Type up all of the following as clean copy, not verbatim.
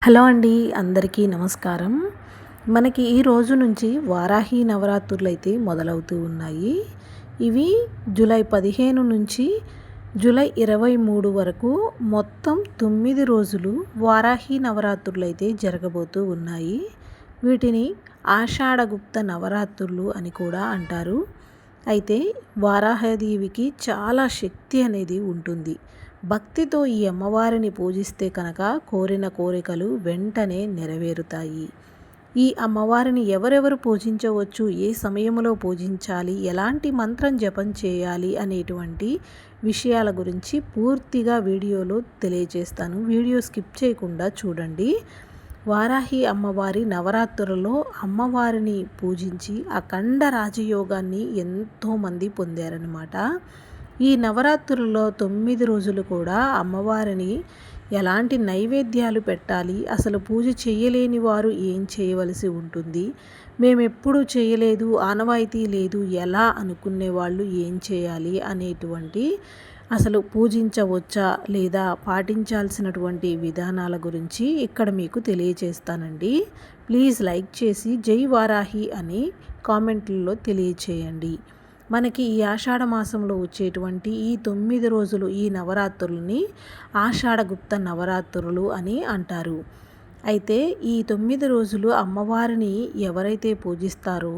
Hello అండి, అందరికీ నమస్కారం. మనకి ఈ రోజు నుంచి వారాహి నవరాత్రులు అయితే మొదలవుతూ ఉన్నాయి. ఇవి జూలై 15 నుంచి జూలై 23 వరకు మొత్తం 9 రోజులు వారాహి నవరాత్రులు అయితే జరగబోతూ ఉన్నాయి. వీటిని ఆషాఢగుప్త నవరాత్రులు అని కూడా అంటారు. అయితే వారాహదేవికి చాలా శక్తి అనేది ఉంటుంది. భక్తితో ఈ అమ్మవారిని పూజిస్తే కనుక కోరిన కోరికలు వెంటనే నెరవేరుతాయి. ఈ అమ్మవారిని ఎవరెవరు పూజించవచ్చు, ఏ సమయంలో పూజించాలి, ఎలాంటి మంత్రం జపం చేయాలి అనేటువంటి విషయాల గురించి పూర్తిగా వీడియోలో తెలియజేస్తాను. వీడియో స్కిప్ చేయకుండా చూడండి. వారాహి అమ్మవారి నవరాత్రులలో అమ్మవారిని పూజించి అఖండ రాజయోగాన్ని ఎంతోమంది పొందారనమాట. ఈ నవరాత్రులలో 9 రోజులు కూడా అమ్మవారిని ఎలాంటి నైవేద్యాలు పెట్టాలి, అసలు పూజ చేయలేని వారు ఏం చేయవలసి ఉంటుంది, మేమెప్పుడు చేయలేదు, ఆనవాయితీ లేదు, ఎలా అనుకునే వాళ్ళు ఏం చేయాలి అనేటువంటి, అసలు పూజించవచ్చా లేదా పాటించాల్సినటువంటి విధానాల గురించి ఇక్కడ మీకు తెలియచేస్తానండి. ప్లీజ్ లైక్ చేసి జై వారాహి అని కామెంట్లలో తెలియచేయండి. మనకి ఈ ఆషాఢ మాసంలో వచ్చేటువంటి ఈ 9 రోజులు ఈ నవరాత్రులని ఆషాఢగుప్త నవరాత్రులు అని అంటారు. అయితే ఈ 9 రోజులు అమ్మవారిని ఎవరైతే పూజిస్తారో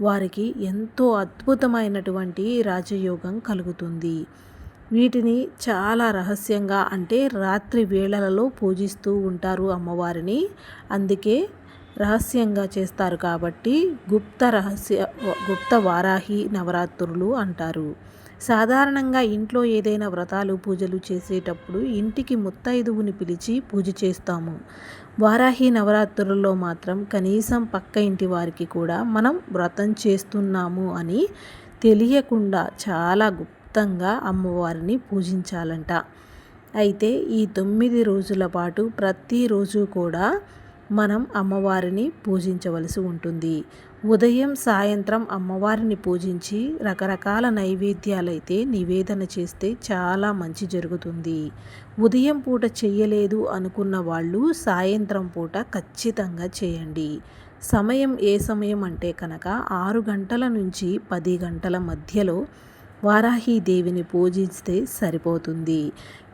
వారికి ఎంతో అద్భుతమైనటువంటి రాజయోగం కలుగుతుంది. వీటిని చాలా రహస్యంగా, అంటే రాత్రి వేళలలో పూజిస్తూ ఉంటారు అమ్మవారిని. అందుకే రహస్యంగా చేస్తారు కాబట్టి గుప్త వారాహి నవరాత్రులు అంటారు. సాధారణంగా ఇంట్లో ఏదైనా వ్రతాలు పూజలు చేసేటప్పుడు ఇంటికి ముత్తైదువుని పిలిచి పూజ చేస్తాము. వారాహి నవరాత్రులలో మాత్రం కనీసం పక్క ఇంటి వారికి కూడా మనం వ్రతం చేస్తున్నాము అని తెలియకుండా చాలా గుప్తంగా అమ్మవారిని పూజించాలంట. అయితే ఈ 9 రోజుల పాటు ప్రతిరోజు కూడా మనం అమ్మవారిని పూజించవలసి ఉంటుంది. ఉదయం సాయంత్రం అమ్మవారిని పూజించి రకరకాల నైవేద్యాలైతే నివేదన చేస్తే చాలా మంచి జరుగుతుంది. ఉదయం పూట చెయ్యలేదు అనుకున్న వాళ్ళు సాయంత్రం పూట ఖచ్చితంగా చేయండి. సమయం ఏ సమయం అంటే కనుక 6 గంటల నుంచి 10 గంటల మధ్యలో వారాహి దేవిని పూజిస్తే సరిపోతుంది.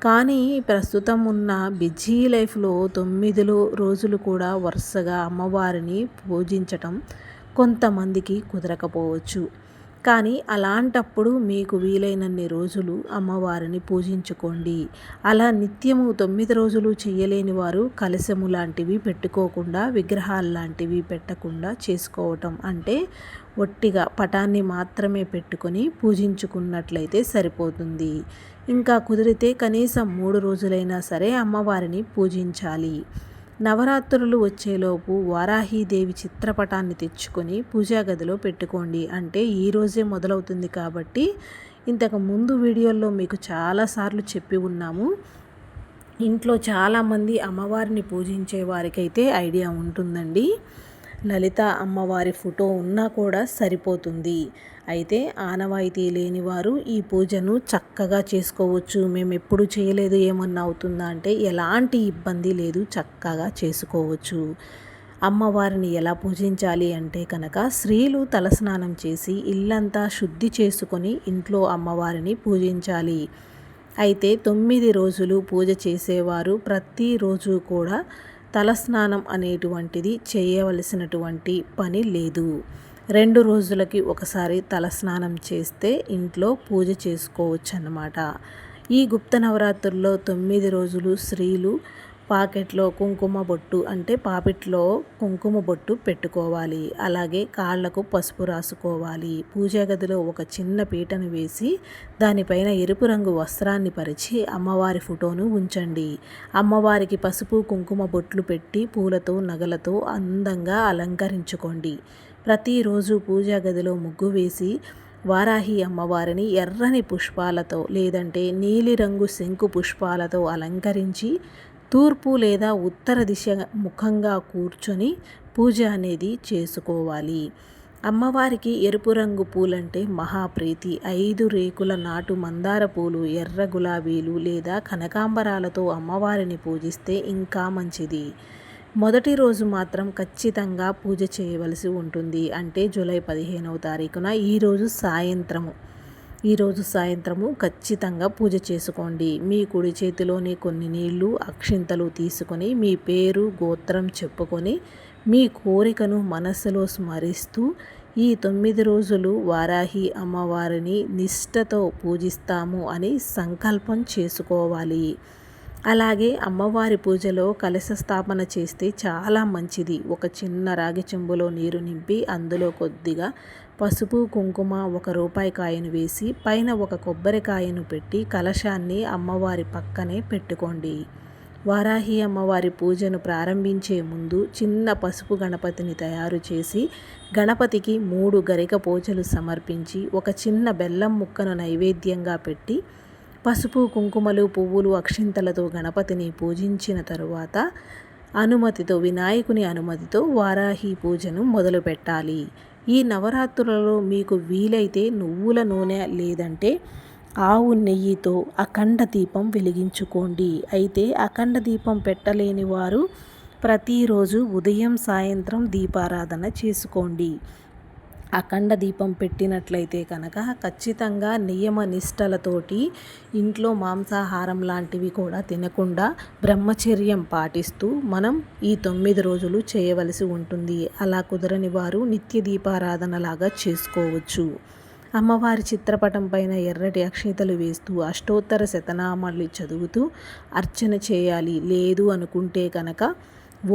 కానీ ప్రస్తుతం ఉన్న బిజీ లైఫ్లో 9 రోజులు కూడా వరుసగా అమ్మవారిని పూజించటం కొంతమందికి కుదరకపోవచ్చు. కానీ అలాంటప్పుడు మీకు వీలైనన్ని రోజులు అమ్మవారిని పూజించుకోండి. అలా నిత్యము 9 రోజులు చేయలేని వారు కలశము లాంటివి పెట్టుకోకుండా, విగ్రహాలు లాంటివి పెట్టకుండా చేసుకోవటం, అంటే ఒట్టిగా పటాన్ని మాత్రమే పెట్టుకొని పూజించుకున్నట్లయితే సరిపోతుంది. ఇంకా కుదిరితే కనీసం 3 రోజులైనా సరే అమ్మవారిని పూజించాలి. నవరాత్రులు వచ్చేలోపు వారాహీదేవి చిత్రపటాన్ని తెచ్చుకొని పూజా గదిలో పెట్టుకోండి. అంటే ఈరోజే మొదలవుతుంది కాబట్టి ఇంతకు ముందు వీడియోల్లో మీకు చాలాసార్లు చెప్పి ఉన్నాము. ఇంట్లో చాలామంది అమ్మవారిని పూజించే వారికైతే ఐడియా ఉంటుందండి. లలిత అమ్మవారి ఫోటో ఉన్నా కూడా సరిపోతుంది. అయితే ఆనవాయితీ లేని వారు ఈ పూజను చక్కగా చేసుకోవచ్చు. మేము ఎప్పుడు చేయలేదు, ఏమన్నా అవుతుందా అంటే ఎలాంటి ఇబ్బంది లేదు, చక్కగా చేసుకోవచ్చు. అమ్మవారిని ఎలా పూజించాలి అంటే కనుక స్త్రీలు తలస్నానం చేసి ఇల్లంతా శుద్ధి చేసుకొని ఇంట్లో అమ్మవారిని పూజించాలి. అయితే 9 రోజులు పూజ చేసేవారు ప్రతిరోజు కూడా తలస్నానం అనేటువంటిది చేయవలసినటువంటి పని లేదు. 2 రోజులకి ఒకసారి తలస్నానం చేస్తే ఇంట్లో పూజ చేసుకోవచ్చు అన్నమాట. ఈ గుప్త నవరాత్రుల్లో 9 రోజులు స్త్రీలు పాకెట్లో కుంకుమ బొట్టు, అంటే పాపిట్లో కుంకుమ బొట్టు పెట్టుకోవాలి. అలాగే కాళ్లకు పసుపు రాసుకోవాలి. పూజా గదిలో ఒక చిన్న పీటను వేసి దానిపైన ఎరుపు రంగు వస్త్రాన్ని పరిచి అమ్మవారి ఫోటోను ఉంచండి. అమ్మవారికి పసుపు కుంకుమ బొట్లు పెట్టి పూలతో నగలతో అందంగా అలంకరించుకోండి. ప్రతిరోజు పూజా గదిలో ముగ్గు వేసి వారాహి అమ్మవారిని ఎర్రని పుష్పాలతో లేదంటే నీలిరంగు శంకు పుష్పాలతో అలంకరించి తూర్పు లేదా ఉత్తర దిశ ముఖంగా కూర్చొని పూజ అనేది చేసుకోవాలి. అమ్మవారికి ఎరుపు రంగు పూలంటే మహాప్రీతి. 5 రేకుల నాటు మందార పూలు, ఎర్ర గులాబీలు లేదా కనకాంబరాలతో అమ్మవారిని పూజిస్తే ఇంకా మంచిది. మొదటి రోజు మాత్రం ఖచ్చితంగా పూజ చేయవలసి ఉంటుంది. అంటే జూలై 15వ తారీఖున ఈరోజు సాయంత్రము ఖచ్చితంగా పూజ చేసుకోండి. మీ కుడి చేతిలోని కొన్ని నీళ్లు, అక్షింతలు తీసుకొని మీ పేరు, గోత్రం చెప్పుకొని మీ కోరికను మనస్సులో స్మరిస్తూ ఈ 9 రోజులు వారాహి అమ్మవారిని నిష్ఠతో పూజిస్తాము అని సంకల్పం చేసుకోవాలి. అలాగే అమ్మవారి పూజలో కలశ స్థాపన చేస్తే చాలా మంచిది. ఒక చిన్న రాగి చెంబులో నీరు నింపి అందులో కొద్దిగా పసుపు, కుంకుమ, 1 రూపాయి కాయను వేసి పైన ఒక కొబ్బరికాయను పెట్టి కలశాన్ని అమ్మవారి పక్కనే పెట్టుకోండి. వారాహి అమ్మవారి పూజను ప్రారంభించే ముందు చిన్న పసుపు గణపతిని తయారు చేసి గణపతికి 3 గరిక పూజలు సమర్పించి ఒక చిన్న బెల్లం ముక్కను నైవేద్యంగా పెట్టి పసుపు, కుంకుమలు, పువ్వులు, అక్షింతలతో గణపతిని పూజించిన తరువాత వినాయకుని అనుమతితో వారాహి పూజను మొదలుపెట్టాలి. ఈ నవరాత్రులలో మీకు వీలైతే నువ్వుల నూనె లేదంటే ఆవు నెయ్యితో అఖండ దీపం వెలిగించుకోండి. అయితే అఖండ దీపం పెట్టలేని వారు ప్రతిరోజు ఉదయం సాయంత్రం దీపారాధన చేసుకోండి. అఖండ దీపం పెట్టినట్లయితే కనుక ఖచ్చితంగా నియమ నిష్టలతోటి ఇంట్లో మాంసాహారం లాంటివి కూడా తినకుండా బ్రహ్మచర్యం పాటిస్తూ మనం ఈ 9 రోజులు చేయవలసి ఉంటుంది. అలా కుదరని వారు నిత్య దీపారాధన లాగా చేసుకోవచ్చు. అమ్మవారి చిత్రపటం పైన ఎర్రటి అక్షింతలు వేస్తూ అష్టోత్తర శతనామాలు చదువుతూ అర్చన చేయాలి. లేదు అనుకుంటే కనుక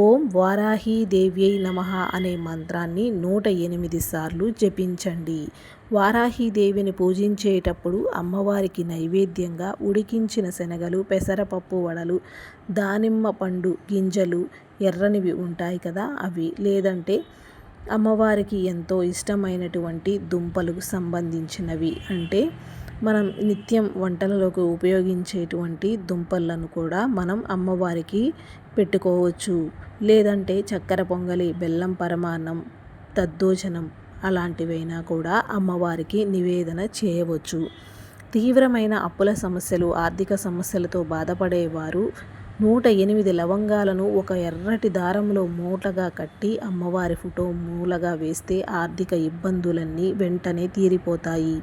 ఓం వారాహి దేవ్యై నమః అనే మంత్రాన్ని 108 సార్లు జపించండి. వారాహి దేవిని పూజించేటప్పుడు అమ్మవారికి నైవేద్యంగా ఉడికించిన శనగలు, పెసరపప్పు వడలు, దానిమ్మ పండు గింజలు ఎర్రనివి ఉంటాయి కదా అవి, లేదంటే అమ్మవారికి ఎంతో ఇష్టమైనటువంటి దుంపలకు సంబంధించినవి, అంటే మనం నిత్యం వంటలలోకి ఉపయోగించేటువంటి దుంపలను కూడా మనం అమ్మవారికి పెట్టుకోవచ్చు. లేదంటే చక్కెర పొంగలి, బెల్లం పరమాన్నం, దద్దోజనం అలాంటివైనా కూడా అమ్మవారికి నివేదన చేయవచ్చు. తీవ్రమైన అప్పుల సమస్యలు, ఆర్థిక సమస్యలతో బాధపడేవారు 108 లవంగాలను ఒక ఎర్రటి దారంలో మూటగా కట్టి అమ్మవారి ఫోటో మూలగా వేస్తే ఆర్థిక ఇబ్బందులన్నీ వెంటనే తీరిపోతాయి.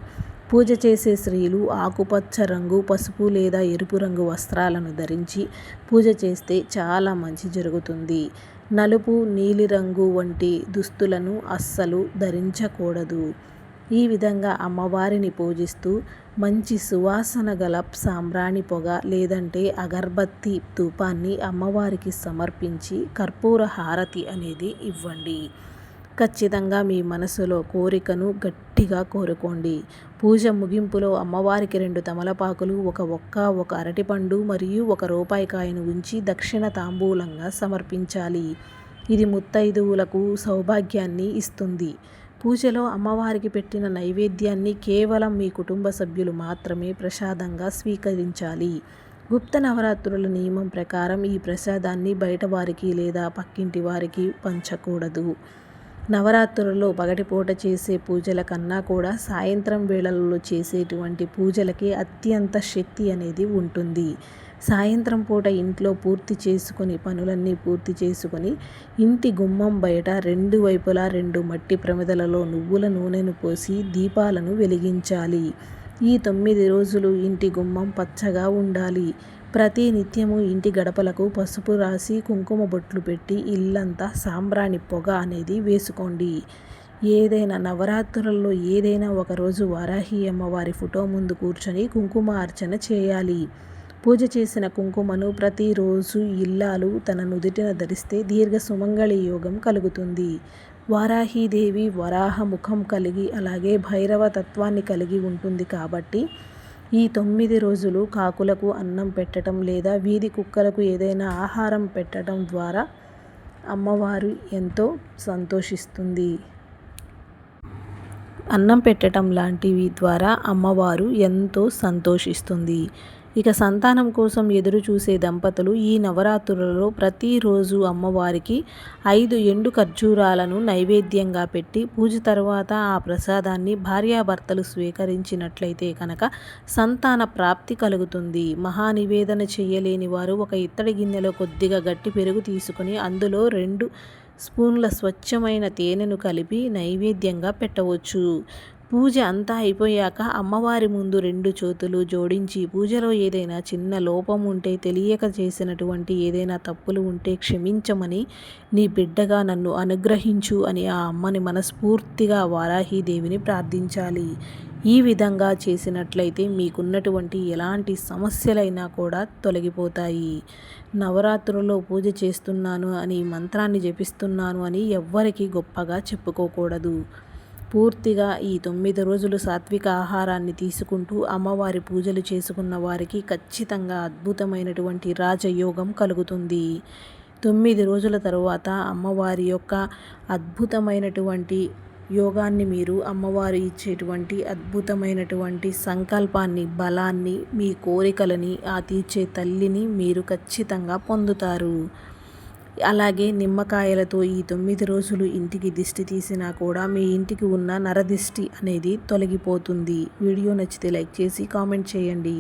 పూజ చేసే స్త్రీలు ఆకుపచ్చ రంగు, పసుపు లేదా ఎరుపు రంగు వస్త్రాలను ధరించి పూజ చేస్తే చాలా మంచి జరుగుతుంది. నలుపు, నీలిరంగు వంటి దుస్తులను అస్సలు ధరించకూడదు. ఈ విధంగా అమ్మవారిని పూజిస్తూ మంచి సువాసన గల సాంబ్రాణి పొగ లేదంటే అగర్బత్తి ధూపాన్ని అమ్మవారికి సమర్పించి కర్పూర హారతి అనేది ఇవ్వండి. ఖచ్చితంగా మీ మనసులో కోరికను గట్టిగా కోరుకోండి. పూజ ముగింపులో అమ్మవారికి 2 తమలపాకులు, ఒక అరటిపండు మరియు 1 రూపాయి కాయను ఉంచి దక్షిణ తాంబూలంగా సమర్పించాలి. ఇది ముత్తైదువులకు సౌభాగ్యాన్ని ఇస్తుంది. పూజలో అమ్మవారికి పెట్టిన నైవేద్యాన్ని కేవలం మీ కుటుంబ సభ్యులు మాత్రమే ప్రసాదంగా స్వీకరించాలి. గుప్త నవరాత్రుల నియమం ప్రకారం ఈ ప్రసాదాన్ని బయట వారికి లేదా పక్కింటి వారికి పంచకూడదు. నవరాత్రులలో పగటిపూట చేసే పూజల కన్నా కూడా సాయంత్రం వేళలలో చేసేటువంటి పూజలకి అత్యంత శక్తి అనేది ఉంటుంది. సాయంత్రం పూట ఇంట్లో పనులన్నీ పూర్తి చేసుకొని ఇంటి గుమ్మం బయట 2 వైపులా 2 మట్టి ప్రమిదలలో నువ్వుల నూనెను పోసి దీపాలను వెలిగించాలి. ఈ 9 రోజులు ఇంటి గుమ్మం పచ్చగా ఉండాలి. ప్రతి నిత్యము ఇంటి గడపలకు పసుపు రాసి కుంకుమ బొట్లు పెట్టి ఇల్లంతా సాంబ్రాణి పొగ అనేది వేసుకోండి. ఏదైనా నవరాత్రులలో ఏదైనా ఒకరోజు వారాహి అమ్మవారి ఫోటో ముందు కూర్చొని కుంకుమ అర్చన చేయాలి. పూజ చేసిన కుంకుమను ప్రతిరోజు ఇల్లాలు తన నుదుటిన ధరిస్తే దీర్ఘ సుమంగళి యోగం కలుగుతుంది. వారాహీదేవి వరాహ ముఖం కలిగి అలాగే భైరవ తత్వాన్ని కలిగి ఉంటుంది కాబట్టి ఈ 9 రోజులు కాకులకు అన్నం పెట్టడం లేదా వీధి కుక్కలకు ఏదైనా ఆహారం పెట్టడం ద్వారా అమ్మవారు ఎంతో సంతోషిస్తుంది. అన్నం పెట్టడం లాంటివి ద్వారా అమ్మవారు ఎంతో సంతోషిస్తుంది. ఇక సంతానం కోసం ఎదురు చూసే దంపతులు ఈ నవరాత్రులలో ప్రతిరోజు అమ్మవారికి 5 ఎండు ఖర్జూరాలను నైవేద్యంగా పెట్టి పూజ తర్వాత ఆ ప్రసాదాన్ని భార్యాభర్తలు స్వీకరించినట్లయితే కనుక సంతాన ప్రాప్తి కలుగుతుంది. మహానివేదన చేయలేని వారు ఒక ఇత్తడి గిన్నెలో కొద్దిగా గట్టి పెరుగు తీసుకొని అందులో 2 స్పూన్ల స్వచ్ఛమైన తేనెను కలిపి నైవేద్యంగా పెట్టవచ్చు. పూజ అంతా అయిపోయాక అమ్మవారి ముందు 2 చేతులు జోడించి పూజలో ఏదైనా చిన్న లోపం ఉంటే, తెలియక చేసినటువంటి ఏదైనా తప్పులు ఉంటే క్షమించమని, నీ బిడ్డగా నన్ను అనుగ్రహించు అని ఆ అమ్మని మనస్ఫూర్తిగా వారాహీదేవిని ప్రార్థించాలి. ఈ విధంగా చేసినట్లయితే మీకున్నటువంటి ఎలాంటి సమస్యలైనా కూడా తొలగిపోతాయి. నవరాత్రుల్లో పూజ చేస్తున్నాను అని, మంత్రాన్ని జపిస్తున్నాను అని ఎవ్వరికీ గొప్పగా చెప్పుకోకూడదు. పూర్తిగా ఈ 9 రోజులు సాత్విక ఆహారాన్ని తీసుకుంటూ అమ్మవారి పూజలు చేసుకున్న వారికి ఖచ్చితంగా అద్భుతమైనటువంటి రాజయోగం కలుగుతుంది. 9 రోజుల తరువాత అమ్మవారి యొక్క అద్భుతమైనటువంటి యోగాన్ని మీరు, అమ్మవారు ఇచ్చేటువంటి అద్భుతమైనటువంటి సంకల్పాన్ని, బలాన్ని, మీ కోరికలని తీర్చే తల్లిని మీరు ఖచ్చితంగా పొందుతారు. అలాగే నిమ్మకాయలతో ఈ 9 రోజులు ఇంటికి దిష్టి తీసినా కూడా మీ ఇంటికి ఉన్న నరదిష్టి అనేది తొలగిపోతుంది. వీడియో నచ్చితే లైక్ చేసి కామెంట్ చేయండి.